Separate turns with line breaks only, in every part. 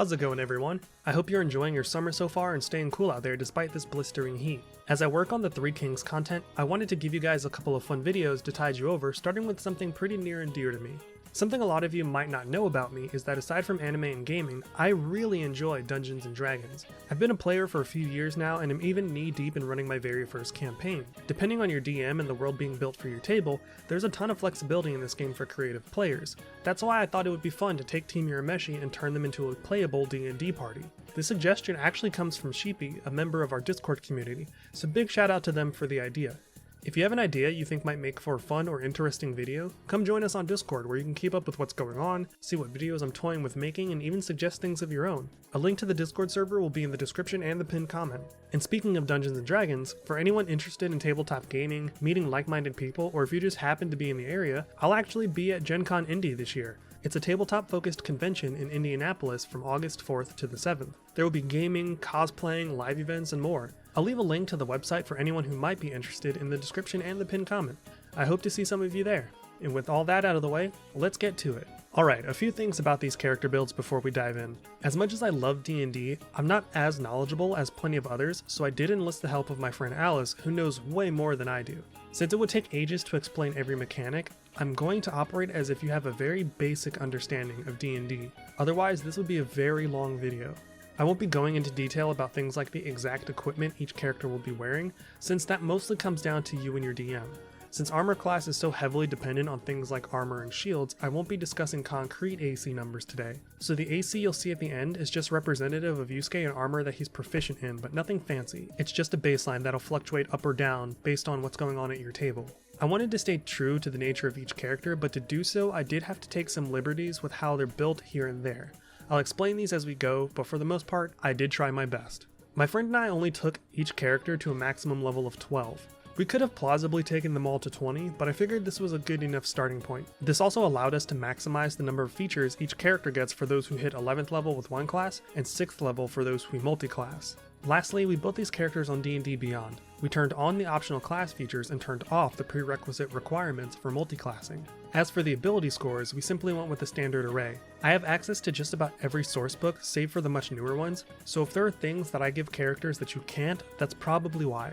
How's it going, everyone? I hope you're enjoying your summer so far and staying cool out there despite this blistering heat. As I work on the Three Kings content, I wanted to give you guys a couple of fun videos to tide you over, starting with something pretty near and dear to me. Something a lot of you might not know about me is that aside from anime and gaming, I really enjoy Dungeons & Dragons. I've been a player for a few years now and am even knee-deep in running my very first campaign. Depending on your DM and the world being built for your table, there's a ton of flexibility in this game for creative players. That's why I thought it would be fun to take Team Urameshi and turn them into a playable D&D party. This suggestion actually comes from Sheepy, a member of our Discord community, so big shout out to them for the idea. If you have an idea you think might make for a fun or interesting video, come join us on Discord where you can keep up with what's going on, see what videos I'm toying with making, and even suggest things of your own. A link to the Discord server will be in the description and the pinned comment. And speaking of Dungeons & Dragons, for anyone interested in tabletop gaming, meeting like-minded people, or if you just happen to be in the area, I'll actually be at GenCon Indy this year. It's a tabletop-focused convention in Indianapolis from August 4th to the 7th. There will be gaming, cosplaying, live events, and more. I'll leave a link to the website for anyone who might be interested in the description and the pinned comment. I hope to see some of you there. And with all that out of the way, let's get to it. Alright, a few things about these character builds before we dive in. As much as I love D&D, I'm not as knowledgeable as plenty of others, so I did enlist the help of my friend Alice, who knows way more than I do. Since it would take ages to explain every mechanic, I'm going to operate as if you have a very basic understanding of D&D. Otherwise, this would be a very long video. I won't be going into detail about things like the exact equipment each character will be wearing, since that mostly comes down to you and your DM. Since armor class is so heavily dependent on things like armor and shields, I won't be discussing concrete AC numbers today. So the AC you'll see at the end is just representative of Yusuke and armor that he's proficient in, but nothing fancy. It's just a baseline that'll fluctuate up or down based on what's going on at your table. I wanted to stay true to the nature of each character, but to do so I did have to take some liberties with how they're built here and there. I'll explain these as we go, but for the most part, I did try my best. My friend and I only took each character to a maximum level of 12. We could have plausibly taken them all to 20, but I figured this was a good enough starting point. This also allowed us to maximize the number of features each character gets for those who hit 11th level with one class, and 6th level for those who multi-class. Lastly, we built these characters on D&D Beyond. We turned on the optional class features and turned off the prerequisite requirements for multi-classing. As for the ability scores, we simply went with the standard array. I have access to just about every sourcebook save for the much newer ones, so if there are things that I give characters that you can't, that's probably why.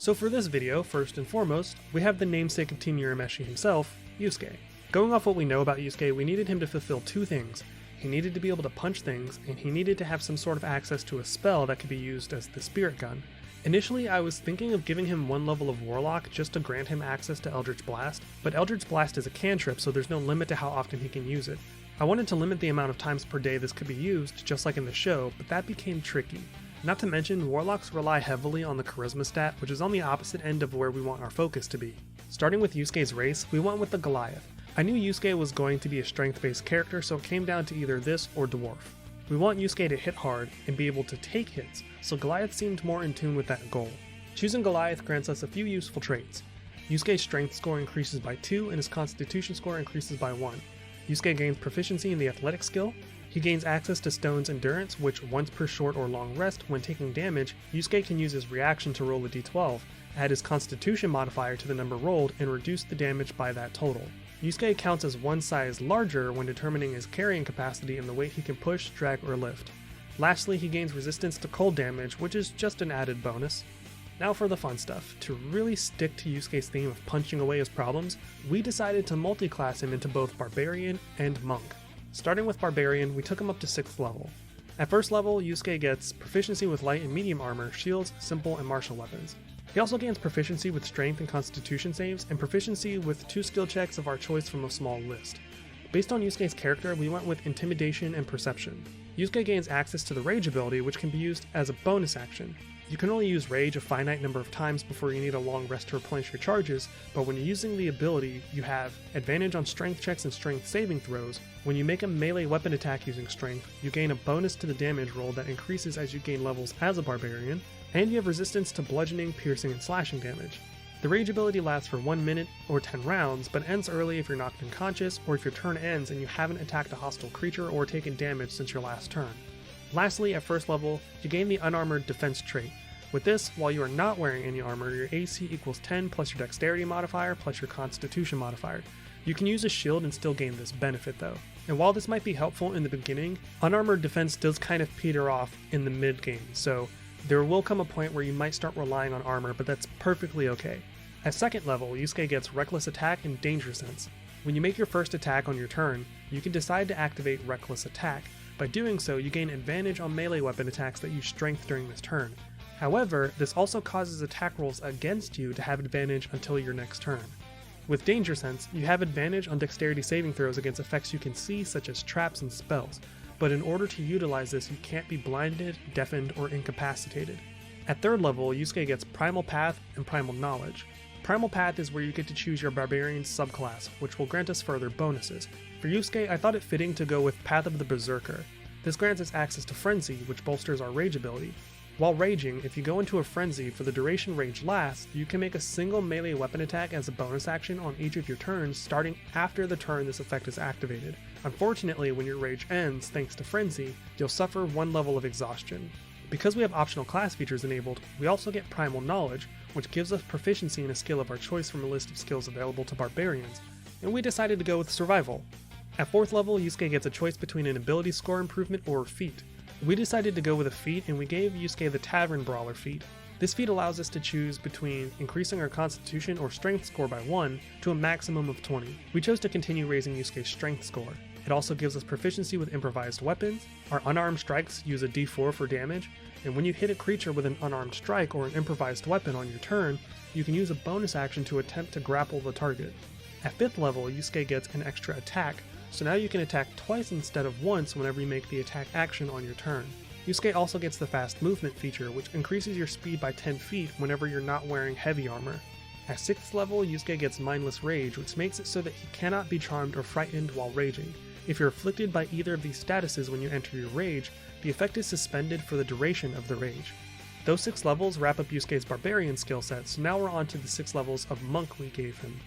So for this video, first and foremost, we have the namesake of Team Urameshi himself, Yusuke. Going off what we know about Yusuke, we needed him to fulfill two things. He needed to be able to punch things, and he needed to have some sort of access to a spell that could be used as the spirit gun. Initially, I was thinking of giving him one level of Warlock just to grant him access to Eldritch Blast, but Eldritch Blast is a cantrip, so there's no limit to how often he can use it. I wanted to limit the amount of times per day this could be used, just like in the show, but that became tricky. Not to mention, Warlocks rely heavily on the Charisma stat, which is on the opposite end of where we want our focus to be. Starting with Yusuke's race, we went with the Goliath. I knew Yusuke was going to be a strength-based character, so it came down to either this or Dwarf. We want Yusuke to hit hard and be able to take hits, so Goliath seemed more in tune with that goal. Choosing Goliath grants us a few useful traits. Yusuke's strength score increases by 2 and his constitution score increases by 1. Yusuke gains proficiency in the athletic skill. He gains access to Stone's Endurance, which once per short or long rest, when taking damage, Yusuke can use his reaction to roll a d12, add his constitution modifier to the number rolled, and reduce the damage by that total. Yusuke counts as one size larger when determining his carrying capacity and the weight he can push, drag, or lift. Lastly, he gains resistance to cold damage, which is just an added bonus. Now for the fun stuff. To really stick to Yusuke's theme of punching away his problems, we decided to multi-class him into both Barbarian and Monk. Starting with Barbarian, we took him up to 6th level. At 1st level, Yusuke gets proficiency with light and medium armor, shields, simple, and martial weapons. He also gains proficiency with strength and constitution saves, and proficiency with 2 skill checks of our choice from a small list. Based on Yusuke's character, we went with intimidation and perception. Yusuke gains access to the rage ability, which can be used as a bonus action. You can only use rage a finite number of times before you need a long rest to replenish your charges, but when you're using the ability, you have advantage on strength checks and strength saving throws. When you make a melee weapon attack using strength, you gain a bonus to the damage roll that increases as you gain levels as a barbarian, and you have resistance to bludgeoning, piercing, and slashing damage. The rage ability lasts for 1 minute or 10 rounds, but ends early if you're knocked unconscious or if your turn ends and you haven't attacked a hostile creature or taken damage since your last turn. Lastly, at 1st level, you gain the unarmored defense trait. With this, while you are not wearing any armor, your AC equals 10 plus your dexterity modifier plus your constitution modifier. You can use a shield and still gain this benefit though. and while this might be helpful in the beginning, unarmored defense does kind of peter off in the mid game, so there will come a point where you might start relying on armor, but that's perfectly okay. At second level, Yusuke gets Reckless Attack and Danger Sense. When you make your first attack on your turn, you can decide to activate Reckless Attack. By doing so, you gain advantage on melee weapon attacks that use strength during this turn. However, this also causes attack rolls against you to have advantage until your next turn. With Danger Sense, you have advantage on dexterity saving throws against effects you can see such as traps and spells, but in order to utilize this you can't be blinded, deafened, or incapacitated. At third level, Yusuke gets Primal Path and Primal Knowledge. Primal Path is where you get to choose your Barbarian subclass, which will grant us further bonuses. For Yusuke, I thought it fitting to go with Path of the Berserker. This grants us access to Frenzy, which bolsters our rage ability. While raging, if you go into a frenzy for the duration rage lasts, you can make a single melee weapon attack as a bonus action on each of your turns starting after the turn this effect is activated. Unfortunately, when your rage ends thanks to Frenzy, you'll suffer 1 level of exhaustion. Because we have optional class features enabled, we also get Primal Knowledge, which gives us proficiency in a skill of our choice from a list of skills available to barbarians, and we decided to go with Survival. At 4th level, Yusuke gets a choice between an ability score improvement or a feat. We decided to go with a feat, and we gave Yusuke the Tavern Brawler feat. This feat allows us to choose between increasing our Constitution or Strength score by 1 to a maximum of 20. We chose to continue raising Yusuke's Strength score. It also gives us proficiency with improvised weapons, our unarmed strikes use a d4 for damage, and when you hit a creature with an unarmed strike or an improvised weapon on your turn, you can use a bonus action to attempt to grapple the target. At 5th level, Yusuke gets an extra attack, so now you can attack twice instead of once whenever you make the attack action on your turn. Yusuke also gets the fast movement feature, which increases your speed by 10 feet whenever you're not wearing heavy armor. At 6th level, Yusuke gets Mindless Rage, which makes it so that he cannot be charmed or frightened while raging. If you're afflicted by either of these statuses when you enter your rage, the effect is suspended for the duration of the rage. Those 6 levels wrap up Yusuke's Barbarian skill set, so now we're on to the 6 levels of Monk we gave him.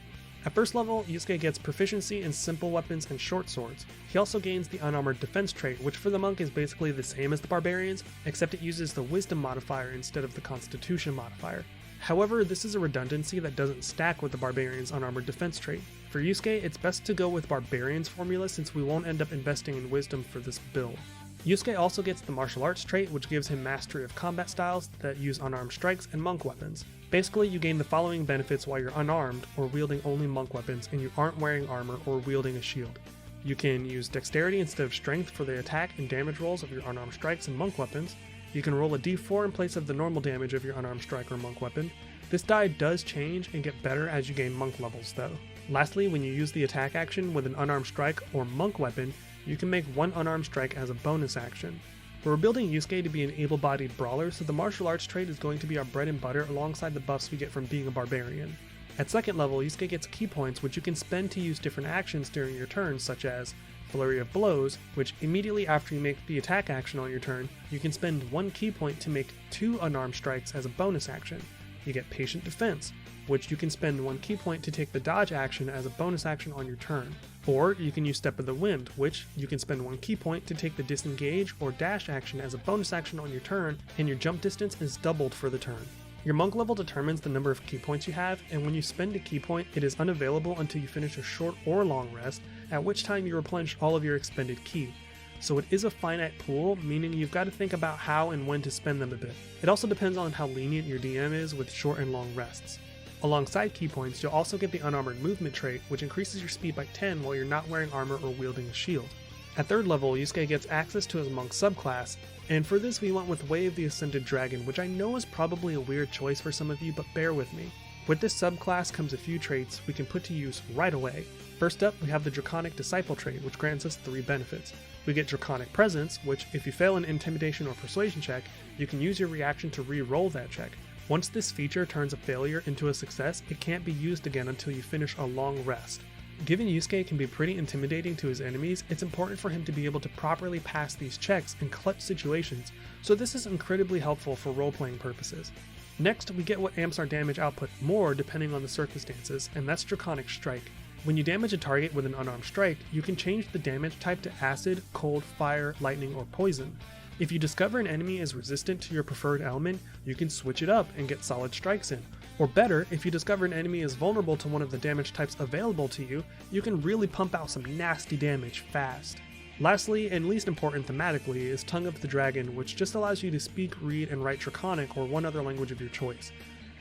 At 1st level, Yusuke gets proficiency in simple weapons and short swords. He also gains the unarmored defense trait, which for the monk is basically the same as the barbarians, except it uses the wisdom modifier instead of the constitution modifier. However, this is a redundancy that doesn't stack with the barbarian's unarmored defense trait. For Yusuke, it's best to go with barbarian's formula since we won't end up investing in wisdom for this build. Yusuke also gets the martial arts trait, which gives him mastery of combat styles that use unarmed strikes and monk weapons. Basically, you gain the following benefits while you're unarmed or wielding only monk weapons and you aren't wearing armor or wielding a shield. You can use dexterity instead of strength for the attack and damage rolls of your unarmed strikes and monk weapons. You can roll a d4 in place of the normal damage of your unarmed strike or monk weapon. This die does change and get better as you gain monk levels though. Lastly, when you use the attack action with an unarmed strike or monk weapon, you can make one unarmed strike as a bonus action. We're building Yusuke to be an able-bodied brawler, so the martial arts trait is going to be our bread and butter alongside the buffs we get from being a barbarian. At 2nd level, Yusuke gets key points which you can spend to use different actions during your turn, such as Flurry of Blows, which immediately after you make the attack action on your turn, you can spend 1 key point to make 2 unarmed strikes as a bonus action. You get Patient Defense, which you can spend 1 key point to take the dodge action as a bonus action on your turn. Or you can use Step of the Wind, which you can spend 1 key point to take the disengage or dash action as a bonus action on your turn, and your jump distance is doubled for the turn. Your monk level determines the number of key points you have, and when you spend a key point, it is unavailable until you finish a short or long rest, at which time you replenish all of your expended ki. So it is a finite pool, meaning you've got to think about how and when to spend them a bit. It also depends on how lenient your DM is with short and long rests. Alongside key points, you'll also get the unarmored movement trait, which increases your speed by 10 while you're not wearing armor or wielding a shield. At 3rd level, Yusuke gets access to his monk subclass, and for this we went with Way of the Ascended Dragon, which I know is probably a weird choice for some of you, but bear with me. With this subclass comes a few traits we can put to use right away. First up, we have the Draconic Disciple trait, which grants us 3 benefits. We get Draconic Presence, which if you fail an Intimidation or Persuasion check, you can use your reaction to re-roll that check. Once this feature turns a failure into a success, it can't be used again until you finish a long rest. Given Yusuke can be pretty intimidating to his enemies, it's important for him to be able to properly pass these checks in clutch situations, so this is incredibly helpful for role-playing purposes. Next, we get what amps our damage output more depending on the circumstances, and that's Draconic Strike. When you damage a target with an unarmed strike, you can change the damage type to acid, cold, fire, lightning, or poison. If you discover an enemy is resistant to your preferred element, you can switch it up and get solid strikes in, Or better, if you discover an enemy is vulnerable to one of the damage types available to you, you can really pump out some nasty damage fast. Lastly, and least important thematically, is Tongue of the Dragon, which just allows you to speak, read, and write Draconic or one other language of your choice.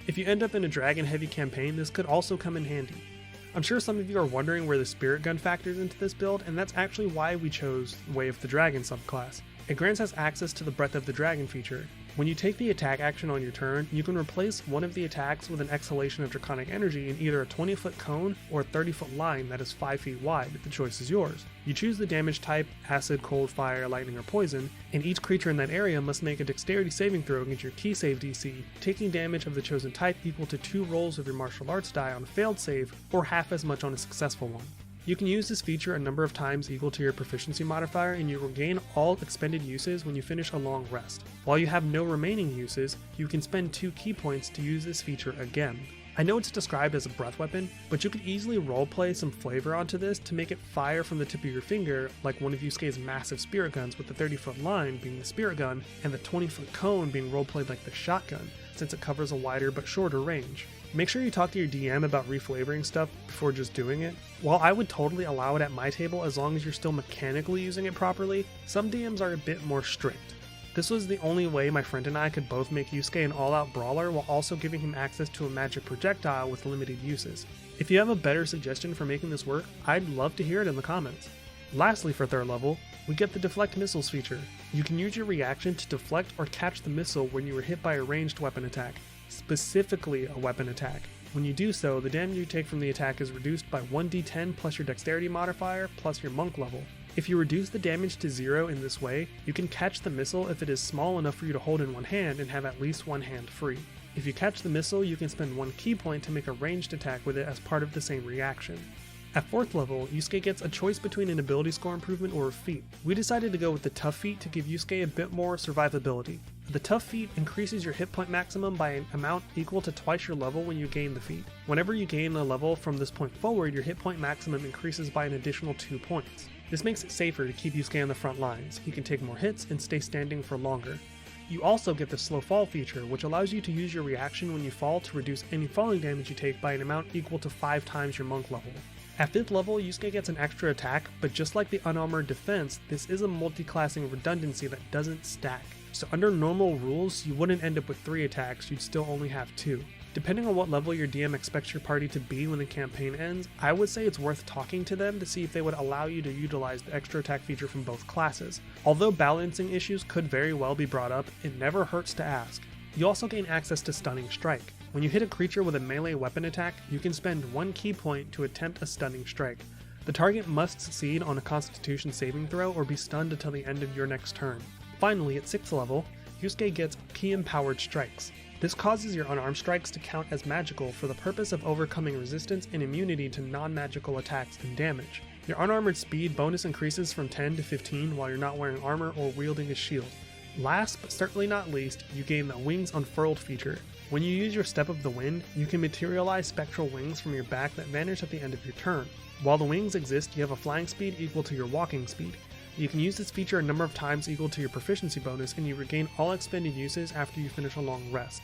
If you end up in a dragon-heavy campaign, this could also come in handy. I'm sure some of you are wondering where the Spirit Gun factors into this build, and that's actually why we chose Way of the Dragon subclass. It grants us access to the Breath of the Dragon feature. When you take the attack action on your turn, you can replace one of the attacks with an exhalation of Draconic energy in either a 20-foot cone or a 30-foot line that is 5 feet wide. The choice is yours. You choose the damage type, acid, cold, fire, lightning, or poison, and each creature in that area must make a dexterity saving throw against your key save DC, taking damage of the chosen type equal to 2 rolls of your martial arts die on a failed save, or half as much on a successful one. You can use this feature a number of times equal to your proficiency modifier, and you regain all expended uses when you finish a long rest. While you have no remaining uses, you can spend 2 key points to use this feature again. I know it's described as a breath weapon, but you could easily roleplay some flavor onto this to make it fire from the tip of your finger, like one of Yusuke's massive spirit guns, with the 30-foot line being the spirit gun and the 20-foot cone being roleplayed like the shotgun, since it covers a wider but shorter range. Make sure you talk to your DM about reflavoring stuff before just doing it. While I would totally allow it at my table as long as you're still mechanically using it properly, some DMs are a bit more strict. This was the only way my friend and I could both make Yusuke an all-out brawler while also giving him access to a magic projectile with limited uses. If you have a better suggestion for making this work, I'd love to hear it in the comments. Lastly, for 3rd level, we get the Deflect Missiles feature. You can use your reaction to deflect or catch the missile when you are hit by a ranged weapon attack, specifically a weapon attack. When you do so, the damage you take from the attack is reduced by 1d10 plus your dexterity modifier plus your monk level. If you reduce the damage to 0 in this way, you can catch the missile if it is small enough for you to hold in one hand and have at least one hand free. If you catch the missile, you can spend 1 key point to make a ranged attack with it as part of the same reaction. At 4th level, Yusuke gets a choice between an ability score improvement or a feat. We decided to go with the Tough feat to give Yusuke a bit more survivability. The Tough feat increases your hit point maximum by an amount equal to twice your level when you gain the feat. Whenever you gain a level from this point forward, your hit point maximum increases by an additional 2 points. This makes it safer to keep Yusuke on the front lines. He can take more hits and stay standing for longer. You also get the Slow Fall feature, which allows you to use your reaction when you fall to reduce any falling damage you take by an amount equal to 5 times your monk level. At 5th level, Yusuke gets an extra attack, but just like the unarmored defense, this is a multi-classing redundancy that doesn't stack. So under normal rules, you wouldn't end up with 3 attacks, you'd still only have 2. Depending on what level your DM expects your party to be when the campaign ends, I would say it's worth talking to them to see if they would allow you to utilize the extra attack feature from both classes. Although balancing issues could very well be brought up, it never hurts to ask. You also gain access to Stunning Strike. When you hit a creature with a melee weapon attack, you can spend 1 key point to attempt a Stunning Strike. The target must succeed on a Constitution saving throw or be stunned until the end of your next turn. Finally, at 6th level, Yusuke gets Ki-Empowered Strikes. This causes your unarmed strikes to count as magical for the purpose of overcoming resistance and immunity to non-magical attacks and damage. Your unarmored speed bonus increases from 10 to 15 while you're not wearing armor or wielding a shield. Last but certainly not least, you gain the Wings Unfurled feature. When you use your Step of the Wind, you can materialize spectral wings from your back that vanish at the end of your turn. While the wings exist, you have a flying speed equal to your walking speed. You can use this feature a number of times equal to your proficiency bonus, and you regain all expended uses after you finish a long rest.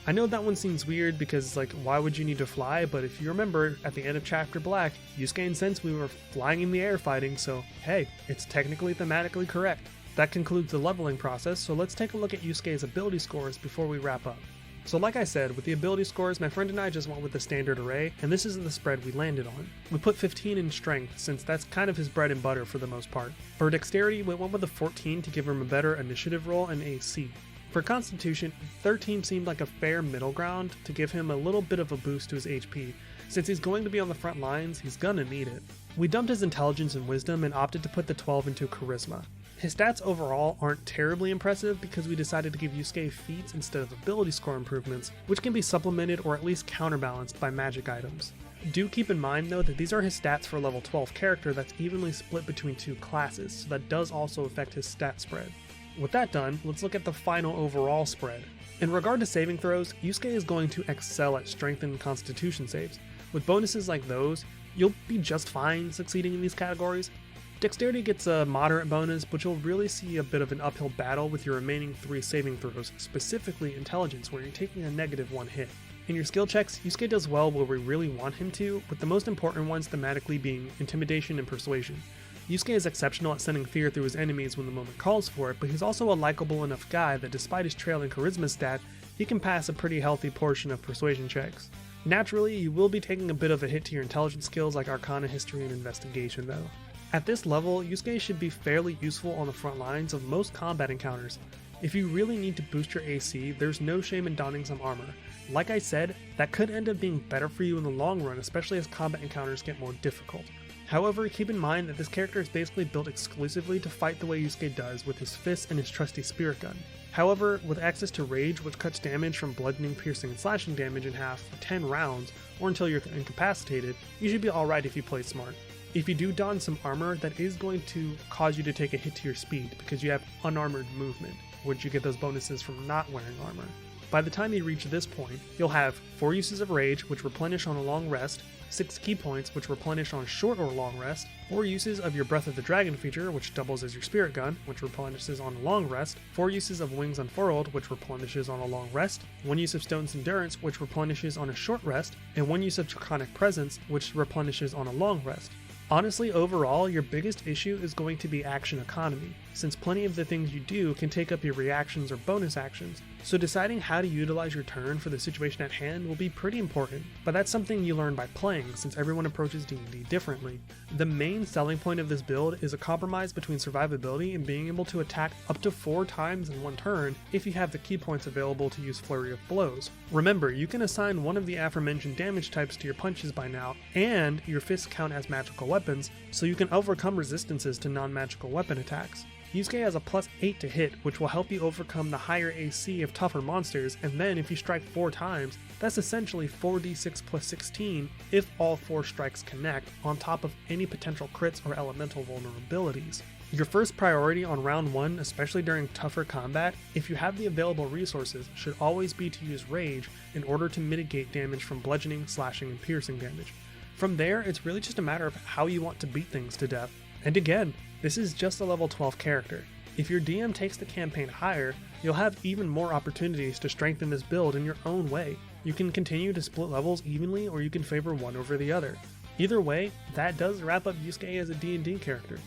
I know that one seems weird because, why would you need to fly? But if you remember, at the end of Chapter Black, Yusuke and Sensui were flying in the air fighting, so hey, it's technically thematically correct. That concludes the leveling process, so let's take a look at Yusuke's ability scores before we wrap up. So like I said, with the ability scores, my friend and I just went with the standard array, and this is the spread we landed on. We put 15 in strength, since that's kind of his bread and butter for the most part. For dexterity, we went with a 14 to give him a better initiative roll and AC. For constitution, 13 seemed like a fair middle ground to give him a little bit of a boost to his HP. Since he's going to be on the front lines, he's gonna need it. We dumped his intelligence and wisdom and opted to put the 12 into charisma. His stats overall aren't terribly impressive because we decided to give Yusuke feats instead of ability score improvements, which can be supplemented or at least counterbalanced by magic items. Do keep in mind though that these are his stats for a level 12 character that's evenly split between 2 classes, so that does also affect his stat spread. With that done, let's look at the final overall spread. In regard to saving throws, Yusuke is going to excel at strength and constitution saves. With bonuses like those, you'll be just fine succeeding in these categories. Dexterity gets a moderate bonus, but you'll really see a bit of an uphill battle with your remaining 3 saving throws, specifically intelligence, where you're taking a -1 hit. In your skill checks, Yusuke does well where we really want him to, with the most important ones thematically being Intimidation and Persuasion. Yusuke is exceptional at sending fear through his enemies when the moment calls for it, but he's also a likable enough guy that despite his trailing charisma stat, he can pass a pretty healthy portion of persuasion checks. Naturally, you will be taking a bit of a hit to your intelligence skills like Arcana, History, and Investigation though. At this level, Yusuke should be fairly useful on the front lines of most combat encounters. If you really need to boost your AC, there's no shame in donning some armor. Like I said, that could end up being better for you in the long run, especially as combat encounters get more difficult. However, keep in mind that this character is basically built exclusively to fight the way Yusuke does with his fists and his trusty spirit gun. However, with access to Rage, which cuts damage from bludgeoning, piercing, and slashing damage in half for 10 rounds, or until you're incapacitated, you should be alright if you play smart. If you do don some armor, that is going to cause you to take a hit to your speed, because you have unarmored movement, which you get those bonuses from not wearing armor. By the time you reach this point, you'll have 4 uses of Rage, which replenish on a long rest, 6 key points, which replenish on short or long rest, 4 uses of your Breath of the Dragon feature, which doubles as your Spirit Gun, which replenishes on a long rest, 4 uses of Wings Unfurled, which replenishes on a long rest, 1 use of Stone's Endurance, which replenishes on a short rest, and 1 use of Draconic Presence, which replenishes on a long rest. Honestly, overall, your biggest issue is going to be action economy, since plenty of the things you do can take up your reactions or bonus actions, so deciding how to utilize your turn for the situation at hand will be pretty important, but that's something you learn by playing, since everyone approaches D&D differently. The main selling point of this build is a compromise between survivability and being able to attack up to 4 times in one turn if you have the key points available to use Flurry of Blows. Remember, you can assign one of the aforementioned damage types to your punches by now, and your fists count as magical weapons, so you can overcome resistances to non-magical weapon attacks. Yusuke has a plus 8 to hit, which will help you overcome the higher AC of tougher monsters, and then if you strike 4 times, that's essentially 4d6 plus 16 if all 4 strikes connect, on top of any potential crits or elemental vulnerabilities. Your first priority on round 1, especially during tougher combat, if you have the available resources, should always be to use Rage in order to mitigate damage from bludgeoning, slashing, and piercing damage. From there, it's really just a matter of how you want to beat things to death. And again, this is just a level 12 character. If your DM takes the campaign higher, you'll have even more opportunities to strengthen this build in your own way. You can continue to split levels evenly, or you can favor one over the other. Either way, that does wrap up Yusuke as a D&D character.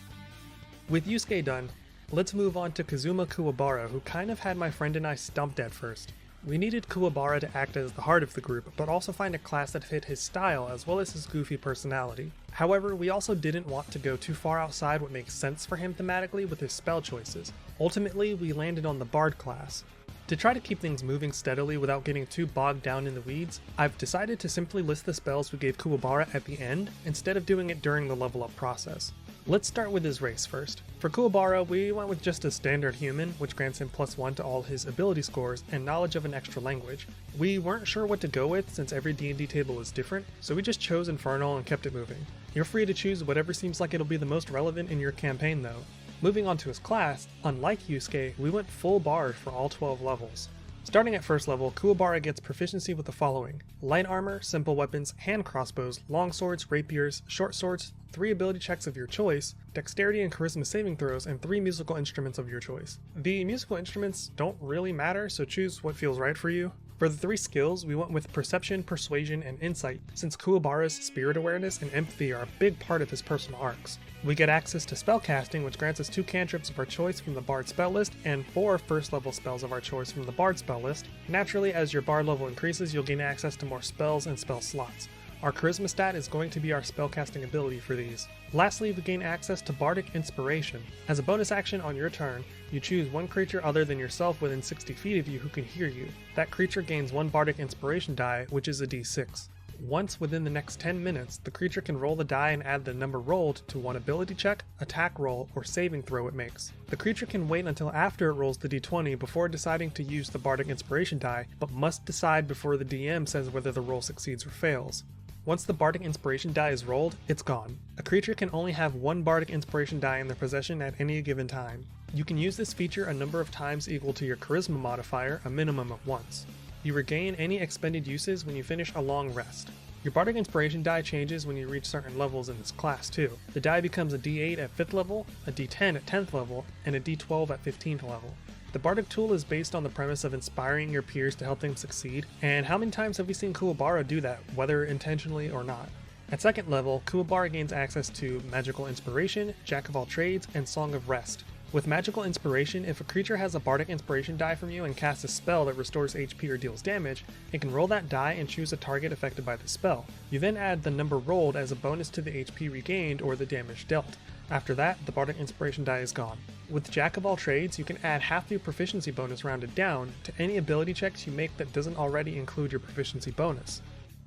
With Yusuke done, let's move on to Kazuma Kuwabara, who kind of had my friend and I stumped at first. We needed Kuwabara to act as the heart of the group, but also find a class that fit his style as well as his goofy personality. However, we also didn't want to go too far outside what makes sense for him thematically with his spell choices. Ultimately, we landed on the Bard class. To try to keep things moving steadily without getting too bogged down in the weeds, I've decided to simply list the spells we gave Kuwabara at the end, instead of doing it during the level up process. Let's start with his race first. For Kuwabara, we went with just a standard human, which grants him +1 to all his ability scores and knowledge of an extra language. We weren't sure what to go with since every D&D table is different, so we just chose Infernal and kept it moving. You're free to choose whatever seems like it'll be the most relevant in your campaign though. Moving on to his class, unlike Yusuke, we went full Bard for all 12 levels. Starting at first level, Kuwabara gets proficiency with the following: light armor, simple weapons, hand crossbows, long swords, rapiers, short swords, 3 ability checks of your choice, dexterity and charisma saving throws, and 3 musical instruments of your choice. The musical instruments don't really matter, so choose what feels right for you. For the 3 skills, we went with Perception, Persuasion, and Insight, since Kuwabara's spirit awareness and empathy are a big part of his personal arcs. We get access to spellcasting, which grants us 2 cantrips of our choice from the Bard spell list, and 4 first level spells of our choice from the Bard spell list. Naturally, as your Bard level increases, you'll gain access to more spells and spell slots. Our charisma stat is going to be our spellcasting ability for these. Lastly, we gain access to Bardic Inspiration. As a bonus action on your turn, you choose one creature other than yourself within 60 feet of you who can hear you. That creature gains 1 Bardic Inspiration die, which is a d6. Once within the next 10 minutes, the creature can roll the die and add the number rolled to 1 ability check, attack roll, or saving throw it makes. The creature can wait until after it rolls the d20 before deciding to use the Bardic Inspiration die, but must decide before the DM says whether the roll succeeds or fails. Once the Bardic Inspiration die is rolled, it's gone. A creature can only have 1 Bardic Inspiration die in their possession at any given time. You can use this feature a number of times equal to your Charisma modifier, a minimum of once. You regain any expended uses when you finish a long rest. Your Bardic Inspiration die changes when you reach certain levels in this class too. The die becomes a d8 at 5th level, a d10 at 10th level, and a d12 at 15th level. The Bardic tool is based on the premise of inspiring your peers to help them succeed, and how many times have we seen Kuwabara do that, whether intentionally or not? At 2nd level, Kuwabara gains access to Magical Inspiration, Jack of all trades, and Song of Rest. With Magical Inspiration, if a creature has a Bardic Inspiration die from you and casts a spell that restores HP or deals damage, it can roll that die and choose a target affected by the spell. You then add the number rolled as a bonus to the HP regained or the damage dealt. After that, the Bardic Inspiration die is gone. With Jack of all trades, you can add half your proficiency bonus rounded down to any ability checks you make that doesn't already include your proficiency bonus.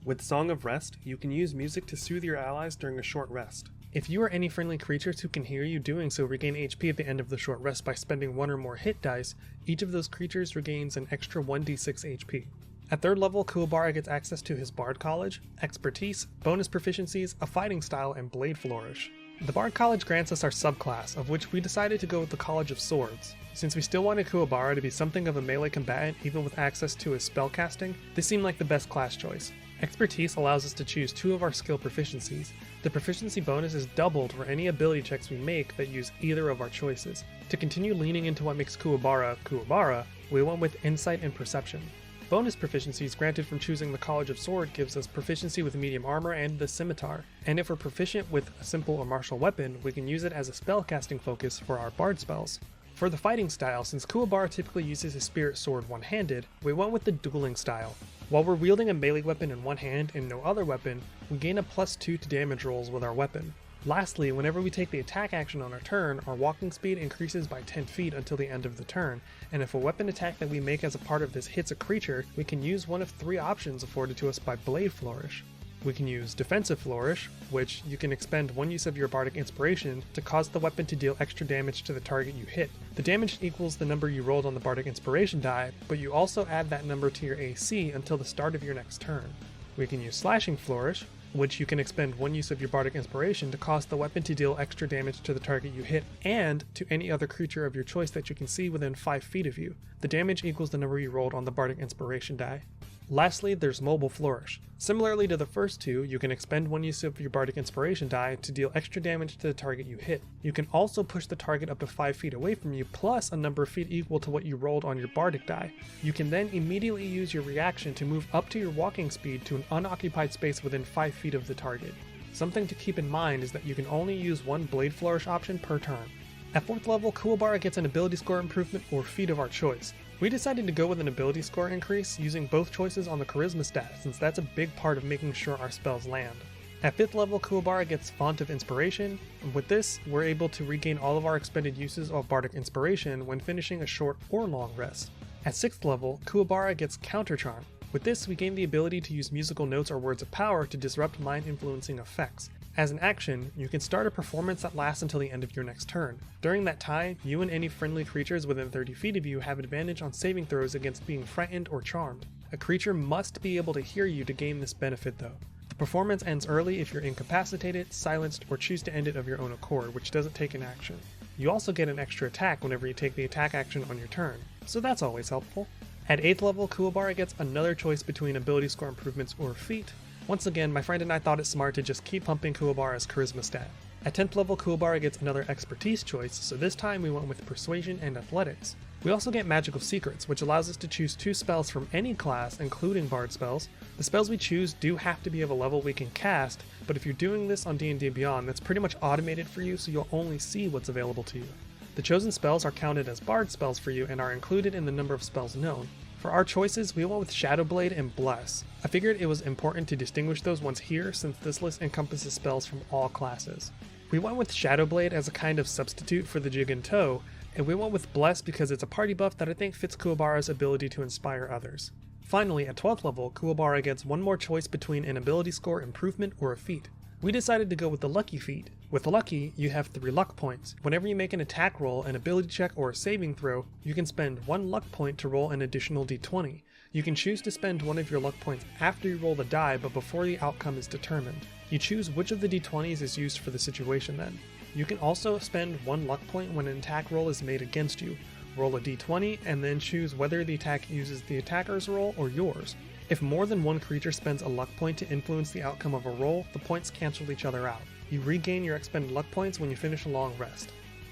With Song of Rest, you can use music to soothe your allies during a short rest. If you or any friendly creatures who can hear you doing so regain HP at the end of the short rest by spending 1 or more hit dice, each of those creatures regains an extra 1d6 HP. At 3rd level, Kuwabara gets access to his Bard College, Expertise, bonus proficiencies, a fighting style, and Blade Flourish. The Bard College grants us our subclass, of which we decided to go with the College of Swords. Since we still wanted Kuwabara to be something of a melee combatant even with access to his spellcasting, this seemed like the best class choice. Expertise allows us to choose 2 of our skill proficiencies. The proficiency bonus is doubled for any ability checks we make that use either of our choices. To continue leaning into what makes Kuwabara, Kuwabara, we went with Insight and Perception. Bonus proficiencies granted from choosing the College of Sword gives us proficiency with medium armor and the scimitar, and if we're proficient with a simple or martial weapon, we can use it as a spellcasting focus for our bard spells. For the fighting style, since Kuwabara typically uses his spirit sword one-handed, we went with the dueling style. While we're wielding a melee weapon in one hand and no other weapon, we gain a +2 to damage rolls with our weapon. Lastly, whenever we take the attack action on our turn, our walking speed increases by 10 feet until the end of the turn, and if a weapon attack that we make as a part of this hits a creature, we can use one of 3 options afforded to us by Blade Flourish. We can use Defensive Flourish, which you can expend 1 use of your Bardic Inspiration to cause the weapon to deal extra damage to the target you hit. The damage equals the number you rolled on the Bardic Inspiration die, but you also add that number to your AC until the start of your next turn. We can use Slashing Flourish, which you can expend 1 use of your Bardic Inspiration to cause the weapon to deal extra damage to the target you hit and to any other creature of your choice that you can see within 5 feet of you. The damage equals the number you rolled on the Bardic Inspiration die. Lastly, there's Mobile Flourish. Similarly to the first 2, you can expend 1 use of your Bardic Inspiration die to deal extra damage to the target you hit. You can also push the target up to 5 feet away from you plus a number of feet equal to what you rolled on your Bardic die. You can then immediately use your reaction to move up to your walking speed to an unoccupied space within 5 feet of the target. Something to keep in mind is that you can only use 1 Blade Flourish option per turn. At 4th level, Kuwabara gets an ability score improvement or feat of our choice. We decided to go with an ability score increase using both choices on the Charisma stat, since that's a big part of making sure our spells land. At 5th level, Kuwabara gets Font of Inspiration, and with this, we're able to regain all of our expended uses of Bardic Inspiration when finishing a short or long rest. At 6th level, Kuwabara gets Counter Charm. With this, we gain the ability to use musical notes or words of power to disrupt mind-influencing effects. As an action, you can start a performance that lasts until the end of your next turn. During that time, you and any friendly creatures within 30 feet of you have advantage on saving throws against being frightened or charmed. A creature must be able to hear you to gain this benefit though. The performance ends early if you're incapacitated, silenced, or choose to end it of your own accord, which doesn't take an action. You also get an extra attack whenever you take the attack action on your turn, so that's always helpful. At 8th level, Kuwabara gets another choice between ability score improvements or feat. Once again, my friend and I thought it smart to just keep pumping Kuwabara's Charisma stat. At 10th level, Kuwabara gets another Expertise choice, so this time we went with Persuasion and Athletics. We also get Magical Secrets, which allows us to choose 2 spells from any class, including Bard spells. The spells we choose do have to be of a level we can cast, but if you're doing this on D&D Beyond, that's pretty much automated for you, so you'll only see what's available to you. The chosen spells are counted as Bard spells for you and are included in the number of spells known. For our choices, we went with Shadowblade and Bless. I figured it was important to distinguish those ones here since this list encompasses spells from all classes. We went with Shadowblade as a kind of substitute for the Jig and Toe, and we went with Bless because it's a party buff that I think fits Kuwabara's ability to inspire others. Finally, at 12th level, Kuwabara gets 1 more choice between an ability score improvement or a feat. We decided to go with the Lucky feat. With Lucky, you have 3 luck points. Whenever you make an attack roll, an ability check, or a saving throw, you can spend 1 luck point to roll an additional d20. You can choose to spend 1 of your luck points after you roll the die, but before the outcome is determined. You choose which of the d20s is used for the situation then. You can also spend 1 luck point when an attack roll is made against you. Roll a d20 and then choose whether the attack uses the attacker's roll or yours. If more than 1 creature spends a luck point to influence the outcome of a roll, the points cancel each other out. You regain your expended luck points when you finish a long rest.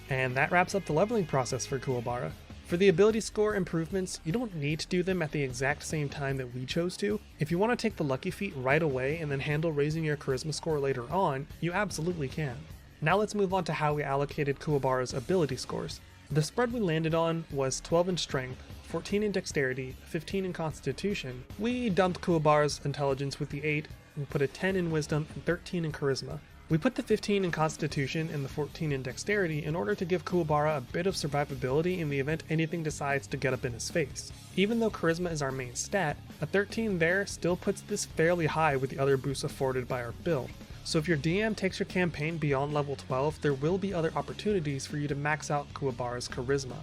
And that wraps up the leveling process for Kuwabara. For the ability score improvements, you don't need to do them at the exact same time that we chose to. If you want to take the lucky feat right away and then handle raising your charisma score later on, you absolutely can. Now let's move on to how we allocated Kuwabara's ability scores. The spread we landed on was 12 in strength, 14 in dexterity, 15 in constitution. We dumped Kuwabara's intelligence with the 8, and put a 10 in wisdom and 13 in charisma. We put the 15 in constitution and the 14 in dexterity in order to give Kuwabara a bit of survivability in the event anything decides to get up in his face. Even though charisma is our main stat, a 13 there still puts this fairly high with the other boosts afforded by our build. So if your DM takes your campaign beyond level 12, there will be other opportunities for you to max out Kuwabara's charisma.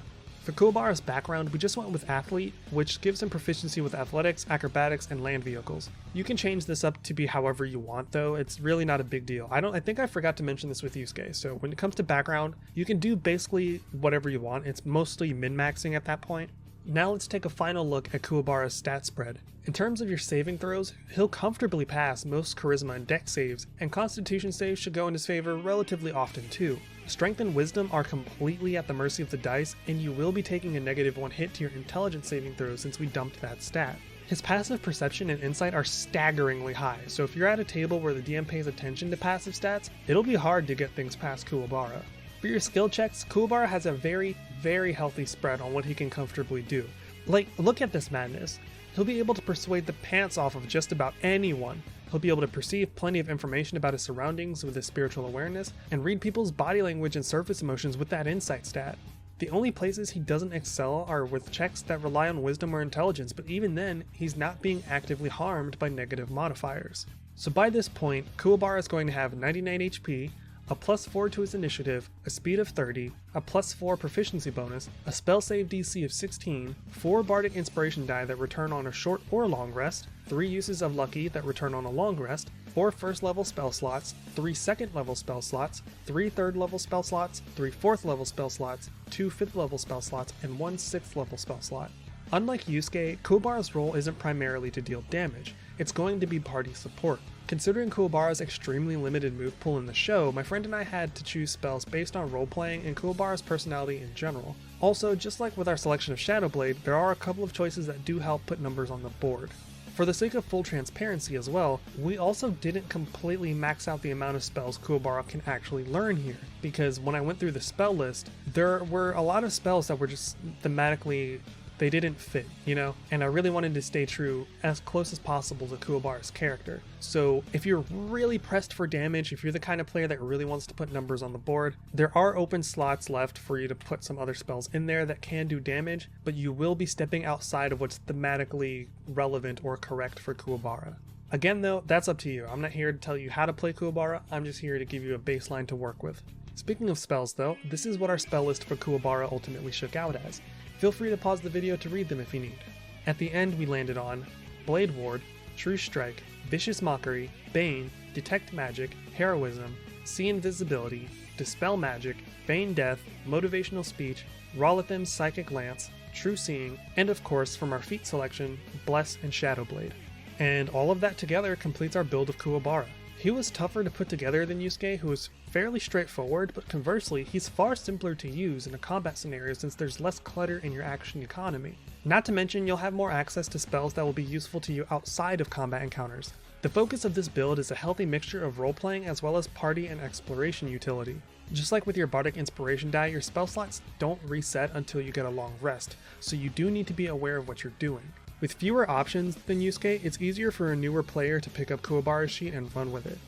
For Kuwabara's background, we just went with Athlete, which gives him proficiency with athletics, acrobatics, and land vehicles. You can change this up to be however you want though, it's really not a big deal. I think I forgot to mention this with Yusuke, so when it comes to background, you can do basically whatever you want, it's mostly min-maxing at that point. Now let's take a final look at Kuwabara's stat spread. In terms of your saving throws, he'll comfortably pass most charisma and dex saves, and constitution saves should go in his favor relatively often too. Strength and wisdom are completely at the mercy of the dice, and you will be taking a -1 hit to your intelligence saving throws since we dumped that stat. His passive perception and insight are staggeringly high, so if you're at a table where the DM pays attention to passive stats, it'll be hard to get things past Kuwabara. For your skill checks, Kuwabara has a very healthy spread on what he can comfortably do. Like, look at this madness. He'll be able to persuade the pants off of just about anyone. He'll be able to perceive plenty of information about his surroundings with his spiritual awareness, and read people's body language and surface emotions with that insight stat. The only places he doesn't excel are with checks that rely on wisdom or intelligence, but even then, he's not being actively harmed by negative modifiers. So by this point, Kuwabara is going to have 99 HP, a +4 to his initiative, a speed of 30, a +4 proficiency bonus, a spell save DC of 16, 4 bardic inspiration die that return on a short or long rest, 3 uses of lucky that return on a long rest, 4 first level spell slots, 3 second level spell slots, 3 third level spell slots, 3 fourth level spell slots, 2 fifth level spell slots, and 1 sixth level spell slot. Unlike Yusuke, Kuwabara's role isn't primarily to deal damage, it's going to be party support. Considering Kuwabara's extremely limited move pool in the show, my friend and I had to choose spells based on roleplaying and Kuwabara's personality in general. Also, just like with our selection of Shadowblade, there are a couple of choices that do help put numbers on the board. For the sake of full transparency as well, we also didn't completely max out the amount of spells Kuwabara can actually learn here, because when I went through the spell list, there were a lot of spells that were just thematically they didn't fit, you know? And I really wanted to stay true as close as possible to Kuwabara's character. So if you're really pressed for damage, if you're the kind of player that really wants to put numbers on the board, there are open slots left for you to put some other spells in there that can do damage, but you will be stepping outside of what's thematically relevant or correct for Kuwabara. Again though, that's up to you. I'm not here to tell you how to play Kuwabara, I'm just here to give you a baseline to work with. Speaking of spells though, this is what our spell list for Kuwabara ultimately shook out as. Feel free to pause the video to read them if you need. At the end we landed on Blade Ward, True Strike, Vicious Mockery, Bane, Detect Magic, Heroism, See Invisibility, Dispel Magic, Feign Death, Motivational Speech, Rolithim Psychic Lance, True Seeing, and of course from our feat selection, Bless and Shadowblade. And all of that together completes our build of Kuwabara. He was tougher to put together than Yusuke, who was fairly straightforward, but conversely, he's far simpler to use in a combat scenario since there's less clutter in your action economy. Not to mention, you'll have more access to spells that will be useful to you outside of combat encounters. The focus of this build is a healthy mixture of role-playing as well as party and exploration utility. Just like with your bardic inspiration die, your spell slots don't reset until you get a long rest, so you do need to be aware of what you're doing. With fewer options than Yusuke, it's easier for a newer player to pick up Kuwabara's sheet and run with it.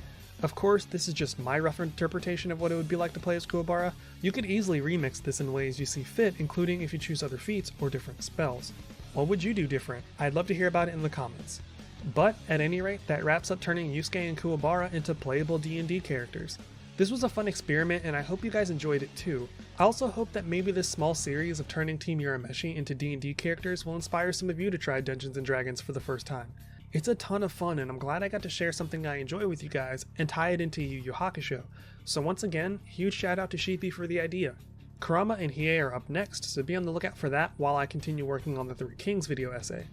Of course, this is just my rough interpretation of what it would be like to play as Kuwabara. You could easily remix this in ways you see fit, including if you choose other feats or different spells. What would you do different? I'd love to hear about it in the comments. But, at any rate, that wraps up turning Yusuke and Kuwabara into playable D&D characters. This was a fun experiment and I hope you guys enjoyed it too. I also hope that maybe this small series of turning Team Urameshi into D&D characters will inspire some of you to try Dungeons & Dragons for the first time. It's a ton of fun and I'm glad I got to share something I enjoy with you guys and tie it into Yu Yu Hakusho. So once again, huge shout out to Sheepy for the idea. Kurama and Hiei are up next, so be on the lookout for that while I continue working on the Three Kings video essay.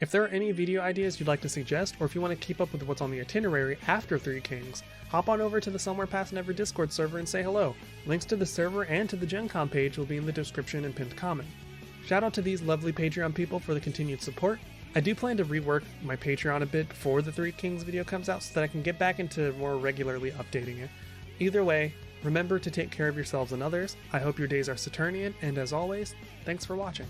If there are any video ideas you'd like to suggest, or if you want to keep up with what's on the itinerary after Three Kings, hop on over to the Somewhere Past Never Discord server and say hello. Links to the server and to the GenCon page will be in the description and pinned comment. Shout out to these lovely Patreon people for the continued support. I do plan to rework my Patreon a bit before the Three Kings video comes out so that I can get back into more regularly updating it. Either way, remember to take care of yourselves and others. I hope your days are Saturnian, and as always, thanks for watching.